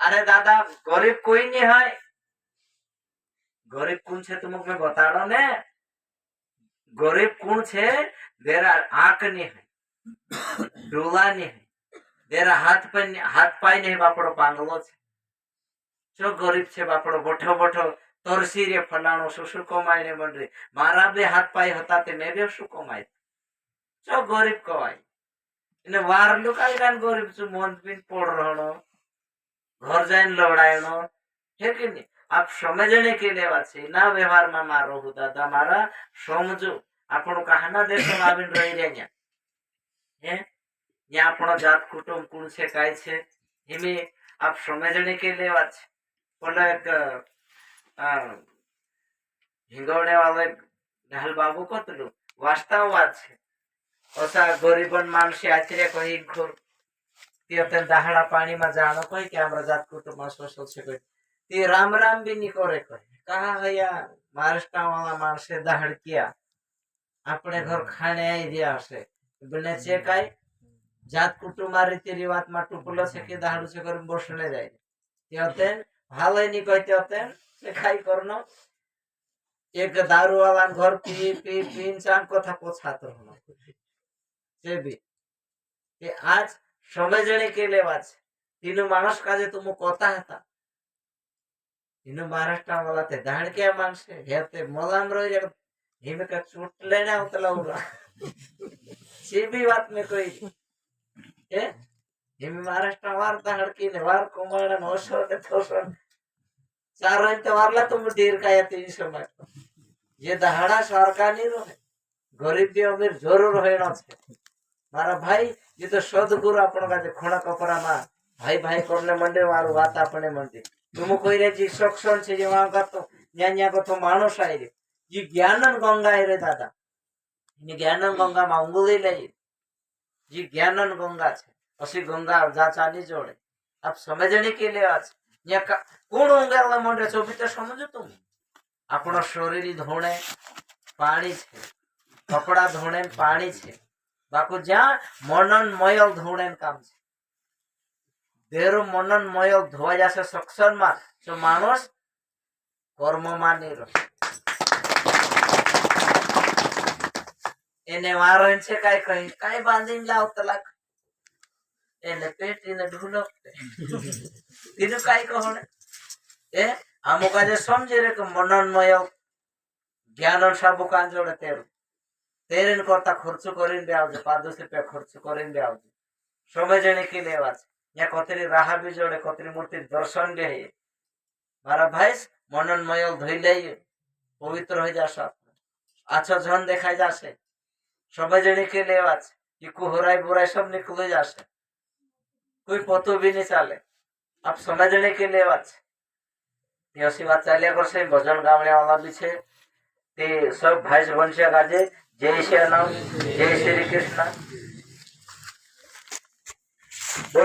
अरे दादा गरीब कोई नहीं है। गरीब कौन छे तुमको मैं बता रहा ने। गरीब कौन छे देरा आंख नहीं है, डोला नहीं है, देरा हाथ पाई नहीं बापड़ो पांगलो छे। जो गरीब छे बापड़ो बोठो बोठो तोरसी रे फलाणो शुशु कमाई ने बन रे मारा भी हाथ पाई होता ते मैं भी शु कमाई। जो गरीब कवाई इने वार लुकाई गान गरीब छु मन पिन पड़ रहनो घर जाइन लवड़ायनो है कि नहीं। आप समझने के लिए बात छे ना व्यवहार में मारो हूँ दादा मारा समझो आपण कहाना देश में आविन रही रे हैं या आपण जात कुटुंब कौन से काय छे हिमे आप समझने के लिए बात छे। बोलो एक हिंगवणे वाले ढाल बाबू कतलू वास्तव बात छे। ओसा गरीबन मानसी आचरे कही घोर ते दाहड़ा पानी में जानो कही कि हमरा जात कुटुंब में सोशल छे कही ते राम राम भी नहीं करे कही कहा है यार महाराष्ट्र वाला मानसे दाहड़ किया अपने घर खाने आई दिया से बने छे काई जात कुटुंब रीति रिवाज में टुकलो छे कि दाहड़ से कर बसने जाय ते होते भालो नहीं कहते होते से खाई करनो एक दारू वाला घर पी पी पीन चांग कथा पोछात रहनो से भी कि आज समझने के लिए बात तीनों मानस काजे तुम कोता था तीनों महाराष्ट्र वाला ते दाड़ के मानस हेते मलाम रह जा हिमे का चोट लेना उतला उरा से भी बात में कोई है हिमे महाराष्ट्र वार दाड़ की ने वार कोमाड़ा नोसो के थोसो चार रन तो वारला तुम देर का या तीन समय ये दहाड़ा सरकार नहीं रहे गरीब भी अमीर जरूर रहना छे मारा भाई ये तो सदगुरु अपन का खोड़ा कपड़ा मा भाई भाई करने मंडे मारू बात अपने मंडे तुम कोई रे जी सक्षम छे जे वहां का तो न्या को तो मानुष आई रे जी ज्ञानन गंगा है रे दादा इन ज्ञानन गंगा मा उंगली ले जी ज्ञानन गंगा छे असी गंगा जा चाली जोड़े आप समझने के लिए आज न्या कोण उंगला मंडे छो भी तो समझो तुम अपन शरीर धोणे पानी छे कपड़ा धोणे पानी छे बाकू ज्या मनन मयल धोणे काम छे देरो मनन मयल धोवा जासे सक्षम में तो मानुष कर्म में नहीं रहे एने वारण छे काय कही काय बांधीने लाव तलाक एने पेटीने ढूलक तीनु काय कहणे ए आमुका जे समझे रे के मनन मयल ज्ञान साबु कान जोड़े तेरेन करता खर्च करीन दे आवजे 5-10 रुपया खर्च करीन दे आवजे समझने के लिए बात या कतरी राहा भी जोड़े कतरी मूर्ति दर्शन दे मारा भाई मनन मयल धोई ले पवित्र हो जा सब अच्छा जन देखा जासे समझने के लिए बात कि कुहराई बुराई सब निकल जासे कोई पतो भी नहीं चले आप समझने के लिए बात ऐसी बात चलिया करसे भजन गावने वाला भी छे ते सब भाई बनसे काजे जय श्री राम जय श्री कृष्ण।